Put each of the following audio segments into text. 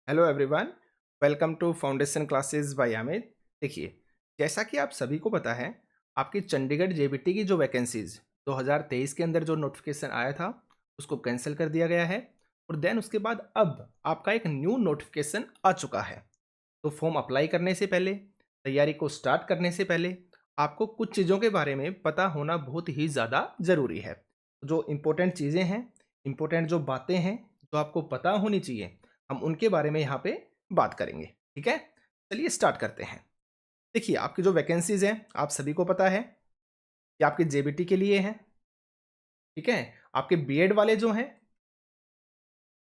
Hello everyone, welcome to foundation classes by Amit. देखिए, जैसा कि आप सभी को पता है, आपकी चंडीगढ़ जेबीटी की जो वैकेंसीज 2023 के अंदर जो नोटिफिकेशन आया था, उसको कैंसिल कर दिया गया है। और देन उसके बाद अब आपका एक न्यू नोटिफिकेशन आ चुका है। तो फॉर्म अप्लाई करने से पहले, तैयारी को स्टार्ट करने से पहले आपको कुछ चीज़ों के बारे में पता होना बहुत ही ज़्यादा ज़रूरी है। जो इम्पोर्टेंट चीज़ें हैं, इम्पोर्टेंट जो बातें हैं, जो आपको पता होनी चाहिए, हम उनके बारे में यहाँ पे बात करेंगे। ठीक है, चलिए स्टार्ट करते हैं। देखिए, आपकी जो वैकेंसीज हैं, आप सभी को पता है कि आपके जेबीटी के लिए हैं। ठीक है, आपके बीएड वाले जो हैं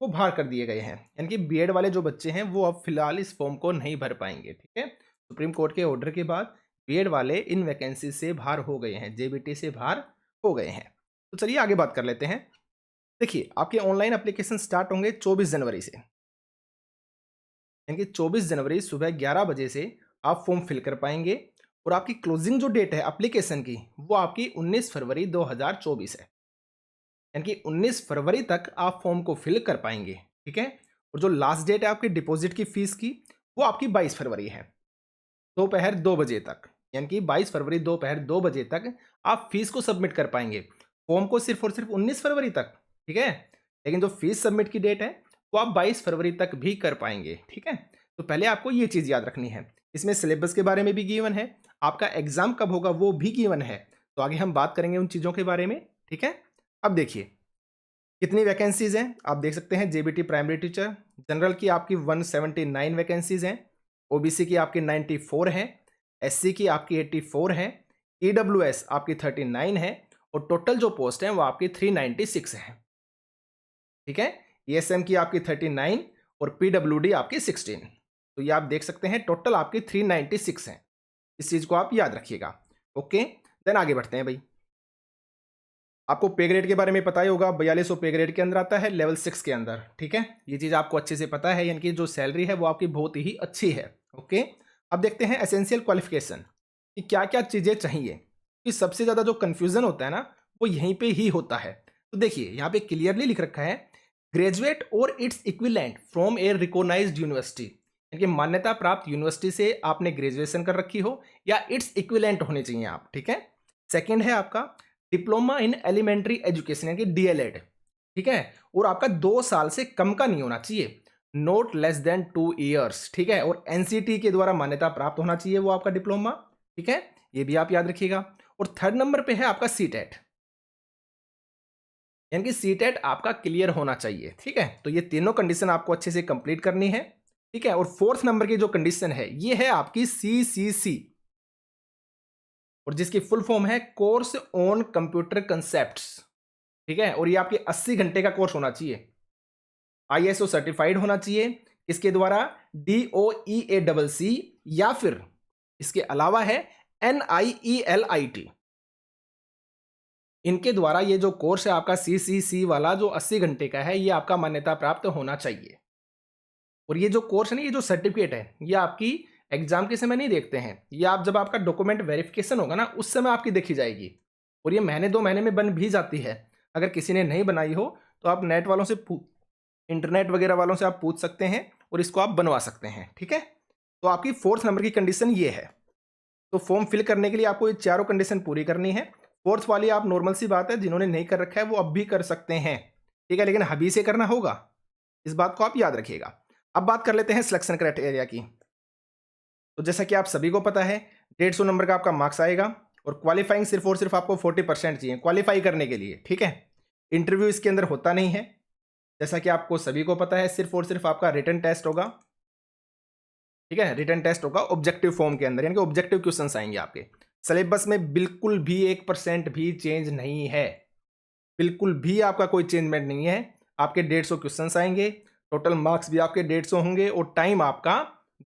वो बाहर कर दिए गए हैं, यानी कि बीएड वाले जो बच्चे हैं वो अब फिलहाल इस फॉर्म को नहीं भर पाएंगे। ठीक है, सुप्रीम कोर्ट के ऑर्डर के बाद बीएड वाले इन वैकेंसी से बाहर हो गए हैं, जेबीटी से बाहर हो गए हैं। तो चलिए आगे बात कर लेते हैं। देखिए, आपके ऑनलाइन एप्लीकेशन स्टार्ट होंगे 24 जनवरी से, यानी कि 24 जनवरी सुबह 11 बजे से आप फॉर्म फिल कर पाएंगे। और आपकी क्लोजिंग जो डेट है एप्लीकेशन की, वो आपकी 19 फरवरी 2024 है, यानी कि 19 फरवरी तक आप फॉर्म को फिल कर पाएंगे। ठीक है, और जो लास्ट डेट है आपकी डिपॉजिट की फीस की, वो आपकी 22 फरवरी है, दोपहर 2 बजे तक। यानी कि 22 फरवरी दोपहर 2 बजे तक आप फीस को सबमिट कर पाएंगे। फॉर्म को सिर्फ और सिर्फ 19 फरवरी तक। ठीक है, लेकिन जो फीस सबमिट की डेट है वो आप 22 फरवरी तक भी कर पाएंगे। ठीक है, तो पहले आपको ये चीज़ याद रखनी है। इसमें सिलेबस के बारे में भी गिवन है, आपका एग्जाम कब होगा वो भी गिवन है। तो आगे हम बात करेंगे उन चीज़ों के बारे में। ठीक है, अब देखिए कितनी वैकेंसीज हैं। आप देख सकते हैं, जेबीटी प्राइमरी टीचर जनरल की आपकी 179 वैकेंसीज हैं, ओबीसी की आपकी 94 हैं, एससी की आपकी 84 हैं, ईडब्ल्यूएस आपकी 39 है, और टोटल जो पोस्ट हैं वो आपकी 396 हैं। ठीक है, ईएसएम की आपकी 39 और पीडब्ल्यूडी आपकी 16। तो ये आप देख सकते हैं टोटल आपकी 396 हैं। इस चीज़ को आप याद रखिएगा। ओके, देन आगे बढ़ते हैं भाई। आपको पे ग्रेड के बारे में पता ही होगा, 4200 पे ग्रेड के अंदर आता है, लेवल 6 के अंदर। ठीक है, ये चीज़ आपको अच्छे से पता है, यानी कि जो सैलरी है वो आपकी बहुत ही अच्छी है। ओके, अब देखते हैं एसेंशियल क्वालिफिकेशन कि क्या क्या चीज़ें चाहिए। कि सबसे ज़्यादा जो कन्फ्यूज़न होता है ना, वो यहीं पे ही होता है। तो देखिए, यहाँ पे क्लियरली लिख रखा है, ग्रेजुएट और it's equivalent from a recognised university, यानी कि मान्यता प्राप्त यूनिवर्सिटी से आपने ग्रेजुएशन कर रखी हो, या इट्स इक्विलेंट होने चाहिए आप। ठीक है, सेकेंड है आपका डिप्लोमा इन एलिमेंट्री एजुकेशन, यानी कि डीएलएड। ठीक है, और आपका 2 साल से कम का नहीं होना चाहिए, नोट लेस देन 2 ईयर्स। ठीक है, और एनसीटी के द्वारा मान्यता प्राप्त होना चाहिए वो आपका डिप्लोमा। ठीक है, ये भी आप याद रखिएगा। और थर्ड नंबर पे है आपका सीटेट, यानी कि सीटेट आपका क्लियर होना चाहिए। ठीक है, तो ये तीनों कंडीशन आपको अच्छे से कंप्लीट करनी है। ठीक है, और फोर्थ नंबर की जो कंडीशन है ये है आपकी सीसीसी, और जिसकी फुल फॉर्म है कोर्स ऑन कंप्यूटर कंसेप्ट्स। ठीक है, और ये आपके 80 घंटे का कोर्स होना चाहिए, आईएसओ सर्टिफाइड होना चाहिए, इसके द्वारा DOEACC, या फिर इसके अलावा है NIELIT। इनके द्वारा ये जो कोर्स है आपका CCC वाला जो 80 घंटे का है, ये आपका मान्यता प्राप्त होना चाहिए। और ये जो कोर्स है ना, ये जो सर्टिफिकेट है, ये आपकी एग्जाम के समय नहीं देखते हैं, ये आप जब आपका डॉक्यूमेंट वेरिफिकेशन होगा ना, उस समय आपकी देखी जाएगी। और ये महीने 2 महीने में बन भी जाती है। अगर किसी ने नहीं बनाई हो तो आप नेट वालों से इंटरनेट वगैरह वालों से आप पूछ सकते हैं, और इसको आप बनवा सकते हैं। ठीक है, तो आपकी फोर्थ नंबर की कंडीशन ये है। तो फॉर्म फिल करने के लिए आपको ये चारों कंडीशन पूरी करनी है। फोर्थ वाली आप नॉर्मल सी बात है, जिन्होंने नहीं कर रखा है वो अब भी कर सकते हैं। ठीक है, लेकिन अभी से करना होगा, इस बात को आप याद रखिएगा। अब बात कर लेते हैं सिलेक्शन क्राइटेरिया की। तो जैसा कि आप सभी को पता है, 150 नंबर का आपका मार्क्स आएगा, और क्वालिफाइंग सिर्फ और सिर्फ आपको 40% चाहिए क्वालिफाई करने के लिए। ठीक है, इंटरव्यू इसके अंदर होता नहीं है, जैसा कि आपको सभी को पता है, सिर्फ और सिर्फ आपका रिटन टेस्ट होगा। ठीक है, रिटन टेस्ट होगा ऑब्जेक्टिव फॉर्म के अंदर, यानी कि ऑब्जेक्टिव क्वेश्चंस आएंगे आपके। सिलेबस में बिल्कुल भी 1% भी चेंज नहीं है, बिल्कुल भी आपका कोई चेंजमेंट नहीं है। आपके 150 क्वेश्चंस आएंगे, टोटल मार्क्स भी आपके 150 होंगे, और टाइम आपका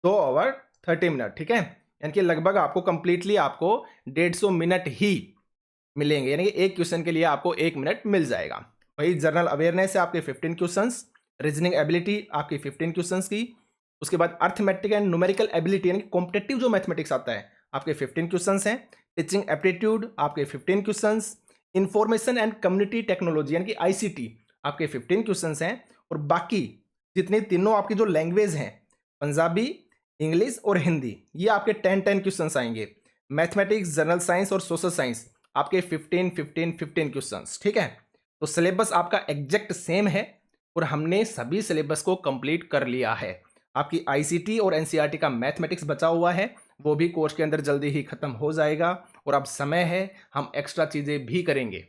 2 आवर 30 मिनट। ठीक है, यानी कि लगभग आपको कंप्लीटली आपको 150 मिनट ही मिलेंगे, यानी कि एक क्वेश्चन के लिए आपको 1 मिनट मिल जाएगा। वही जनरल अवेयरनेस है आपके 15 क्वेश्चंस, रीजनिंग एबिलिटी आपकी 15 क्वेश्चंस की, उसके बाद अर्थमेटिक एंड न्यूमेरिकल एबिलिटी यानी कॉम्पिटेटिव जो मैथमेटिक्स आता है आपके 15 क्वेश्चंस हैं, टीचिंग एप्टीट्यूड आपके 15 questions, information and community technology यानी कि आईसीटी आपके 15 क्वेश्चंस हैं, और बाकी जितनी तीनों आपकी जो लैंग्वेज हैं, पंजाबी, इंग्लिश और हिंदी, ये आपके 10-10 क्वेश्चंस आएंगे। मैथमेटिक्स, जनरल साइंस और सोशल साइंस आपके 15-15-15 क्वेश्चंस, ठीक है। तो सिलेबस आपका एग्जैक्ट सेम है और हमने सभी सिलेबस को कंप्लीट कर लिया है। आपकी आईसीटी और एनसीईआरटी का मैथमेटिक्स बचा हुआ है, वो भी कोर्स के अंदर जल्दी ही खत्म हो जाएगा और अब समय है हम एक्स्ट्रा चीज़ें भी करेंगे,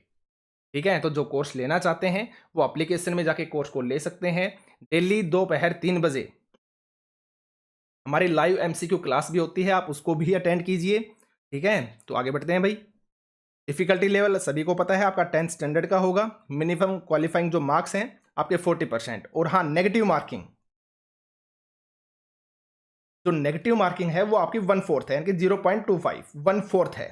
ठीक है। तो जो कोर्स लेना चाहते हैं वो एप्लीकेशन में जाके कोर्स को ले सकते हैं। डेली दोपहर 3 बजे हमारी लाइव एमसीक्यू क्लास भी होती है, आप उसको भी अटेंड कीजिए, ठीक है। तो आगे बढ़ते हैं भाई। डिफिकल्टी लेवल सभी को पता है आपका 10th स्टैंडर्ड का होगा। मिनिमम क्वालिफाइंग जो मार्क्स हैं आपके 40%। और हाँ, नेगेटिव मार्किंग, जो नेगेटिव मार्किंग है वो आपकी 1/4 है, यानी कि 0.25 1/4 है,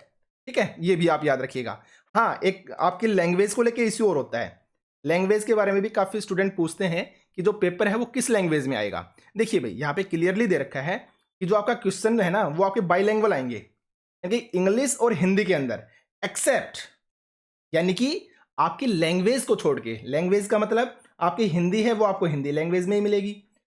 ठीक है। ये भी आप याद रखिएगा। हाँ, एक आपकी लैंग्वेज को लेके इश्यू और होता है। लैंग्वेज के बारे में भी काफ़ी स्टूडेंट पूछते हैं कि जो पेपर है वो किस लैंग्वेज में आएगा। देखिए भाई, यहाँ पे क्लियरली दे रखा है कि जो आपका क्वेश्चन है ना वो आपके बाईलैंग्वेज आएंगे, यानी कि इंग्लिश और हिंदी के अंदर, एक्सेप्ट, यानी कि आपकी लैंग्वेज को छोड़ के। लैंग्वेज का मतलब आपकी हिंदी है वो आपको हिंदी लैंग्वेज में ही मिलेगी,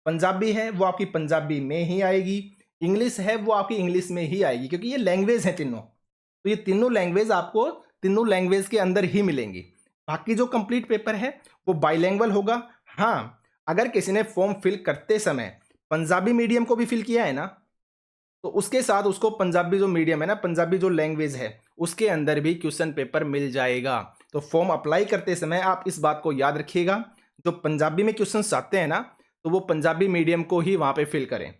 पंजाबी है वो आपकी पंजाबी में ही आएगी, इंग्लिश है वो आपकी इंग्लिश में ही आएगी, क्योंकि ये लैंग्वेज है तीनों। तो ये तीनों लैंग्वेज आपको तीनों लैंग्वेज के अंदर ही मिलेंगी। बाकी जो कंप्लीट पेपर है वो बाईलैंग्वेज होगा। हाँ, अगर किसी ने फॉर्म फिल करते समय पंजाबी मीडियम को भी फिल किया है ना, तो उसके साथ उसको पंजाबी जो मीडियम है ना, पंजाबी जो लैंग्वेज है, उसके अंदर भी क्वेश्चन पेपर मिल जाएगा। तो फॉर्म अप्लाई करते समय आप इस बात को याद रखिएगा, जो पंजाबी में क्वेश्चन आते हैं ना, तो वो पंजाबी मीडियम को ही वहाँ पे फिल करें।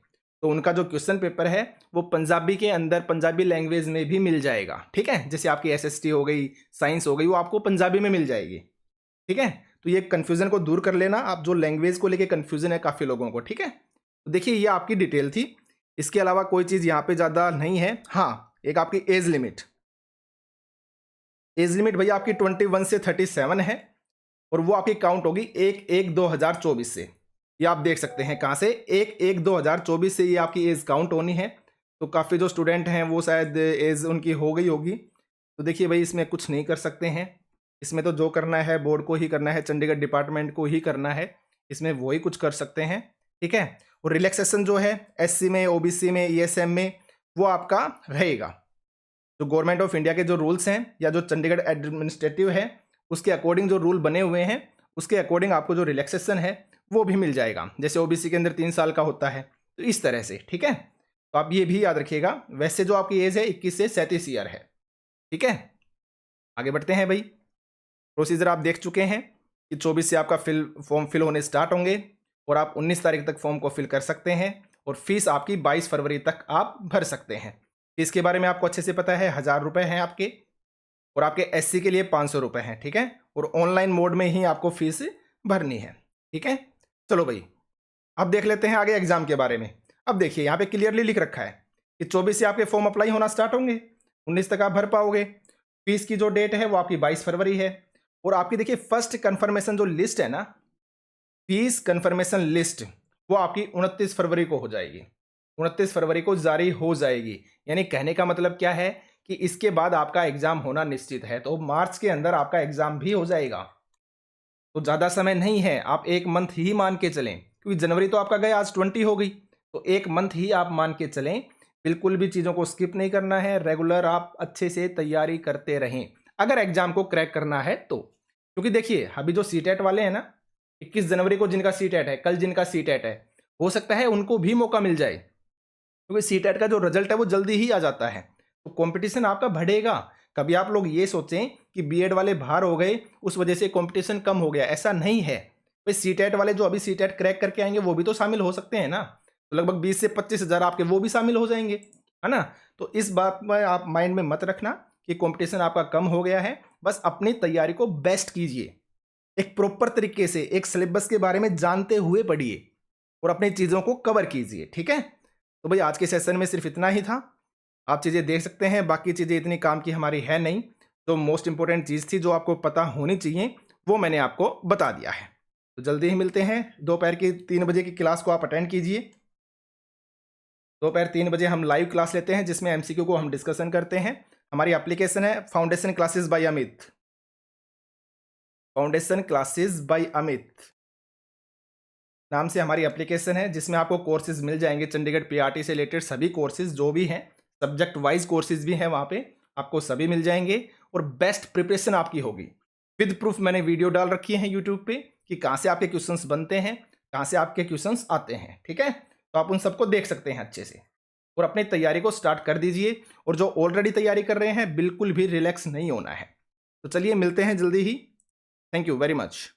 तो उनका जो क्वेश्चन पेपर है वो पंजाबी के अंदर पंजाबी लैंग्वेज में भी मिल जाएगा, ठीक है। जैसे आपकी एसएसटी हो गई, साइंस हो गई, वो आपको पंजाबी में मिल जाएगी, ठीक है। तो ये कन्फ्यूज़न को दूर कर लेना आप, जो लैंग्वेज को लेके कन्फ्यूज़न है काफ़ी लोगों को, ठीक है। तो देखिए, ये आपकी डिटेल थी। इसके अलावा कोई चीज़ यहाँ पे ज़्यादा नहीं है। हाँ, एक आपकी एज लिमिट, एज लिमिट भैया आपकी 21 से 37 है और वो आपकी काउंट होगी 1/1/2024 से। ये आप देख सकते हैं कहाँ से, 1/1/2024 से ये आपकी एज काउंट होनी है। तो काफ़ी जो स्टूडेंट हैं वो शायद एज उनकी हो गई होगी। तो देखिए भाई, इसमें कुछ नहीं कर सकते हैं। इसमें तो जो करना है बोर्ड को ही करना है, चंडीगढ़ डिपार्टमेंट को ही करना है, इसमें वो ही कुछ कर सकते हैं, ठीक है। और रिलैक्सेशन जो है एससी में, ओबीसी में, ईएसएम में, वो आपका रहेगा। जो गवर्नमेंट ऑफ इंडिया के जो रूल्स हैं या जो चंडीगढ़ एडमिनिस्ट्रेटिव है उसके अकॉर्डिंग जो रूल बने हुए हैं, उसके अकॉर्डिंग आपको जो रिलैक्सेशन है वो भी मिल जाएगा। जैसे ओबीसी के अंदर 3 साल का होता है, तो इस तरह से, ठीक है। तो आप ये भी याद रखिएगा। वैसे जो आपकी एज है 21 से 37 ईयर है, ठीक है। आगे बढ़ते हैं भाई। प्रोसीजर आप देख चुके हैं कि 24 से आपका फॉर्म फिल होने स्टार्ट होंगे और आप 19 तारीख तक फॉर्म को फिल कर सकते हैं और फीस आपकी 22 फरवरी तक आप भर सकते हैं। फीस के बारे में आपको अच्छे से पता है, 1000 रुपये हैं आपके, और आपके एससी के लिए 500 रुपये हैं, ठीक है। और ऑनलाइन मोड में ही आपको फीस भरनी है, ठीक है। चलो भाई, अब देख लेते हैं आगे एग्जाम के बारे में। अब देखिए, यहाँ पे क्लियरली लिख रखा है कि 24 से आपके फॉर्म अप्लाई होना स्टार्ट होंगे, 19 तक आप भर पाओगे। फीस की जो डेट है वो आपकी 22 फरवरी है। और आपकी देखिए फर्स्ट कन्फर्मेशन जो लिस्ट है ना, फीस कन्फर्मेशन लिस्ट, वो आपकी 29 फरवरी को हो जाएगी, 29 फरवरी को जारी हो जाएगी। यानी कहने का मतलब क्या है कि इसके बाद आपका एग्जाम होना निश्चित है, तो मार्च के अंदर आपका एग्जाम भी हो जाएगा। तो ज़्यादा समय नहीं है, आप 1 मंथ ही मान के चलें, क्योंकि जनवरी तो आपका गया, आज 20 हो गई, तो 1 मंथ ही आप मान के चलें। बिल्कुल भी चीज़ों को स्किप नहीं करना है, रेगुलर आप अच्छे से तैयारी करते रहें अगर एग्जाम को क्रैक करना है तो। क्योंकि देखिए, अभी जो सीटेट वाले हैं ना, 21 जनवरी को जिनका सीटेट है, कल जिनका सीटेट है, हो सकता है उनको भी मौका मिल जाए, क्योंकि सीटेट का जो रिजल्ट है वो जल्दी ही आ जाता है। तो कंपटीशन आपका बढ़ेगा। कभी आप लोग ये सोचें कि बीएड वाले बाहर हो गए उस वजह से कंपटीशन कम हो गया, ऐसा नहीं है। भाई, सीटेट वाले जो अभी सीटेट क्रैक करके आएंगे वो भी तो शामिल हो सकते हैं ना। तो लगभग 20 से 25 हज़ार आपके वो भी शामिल हो जाएंगे, है ना। तो इस बात में आप माइंड में मत रखना कि कंपटीशन आपका कम हो गया है। बस अपनी तैयारी को बेस्ट कीजिए, एक प्रॉपर तरीके से एक सिलेबस के बारे में जानते हुए पढ़िए और अपनी चीज़ों को कवर कीजिए, ठीक है। तो भाई, आज के सेशन में सिर्फ इतना ही था। आप चीज़ें देख सकते हैं, बाकी चीज़ें इतनी काम की हमारी है नहीं। तो मोस्ट इंपॉर्टेंट चीज़ थी जो आपको पता होनी चाहिए वो मैंने आपको बता दिया है। तो जल्दी ही मिलते हैं। दोपहर की 3 बजे की क्लास को आप अटेंड कीजिए। दोपहर 3 बजे हम लाइव क्लास लेते हैं जिसमें एमसीक्यू को हम डिस्कशन करते हैं। हमारी एप्लीकेशन है foundation classes by Amit, foundation classes by Amit. नाम से हमारी एप्लीकेशन है, जिसमें आपको कोर्सेज मिल जाएंगे चंडीगढ़ पीआरटी से रिलेटेड सभी कोर्सेज जो भी हैं, सब्जेक्ट वाइज कोर्सेज भी हैं वहाँ पे, आपको सभी मिल जाएंगे और बेस्ट प्रिपरेशन आपकी होगी। विद प्रूफ मैंने वीडियो डाल रखी है यूट्यूब पे कि कहाँ से आपके क्वेश्चंस बनते हैं, कहाँ से आपके क्वेश्चंस आते हैं, ठीक है। तो आप उन सबको देख सकते हैं अच्छे से और अपनी तैयारी को स्टार्ट कर दीजिए। और जो ऑलरेडी तैयारी कर रहे हैं, बिल्कुल भी रिलैक्स नहीं होना है। तो चलिए मिलते हैं जल्दी ही। Thank you very much.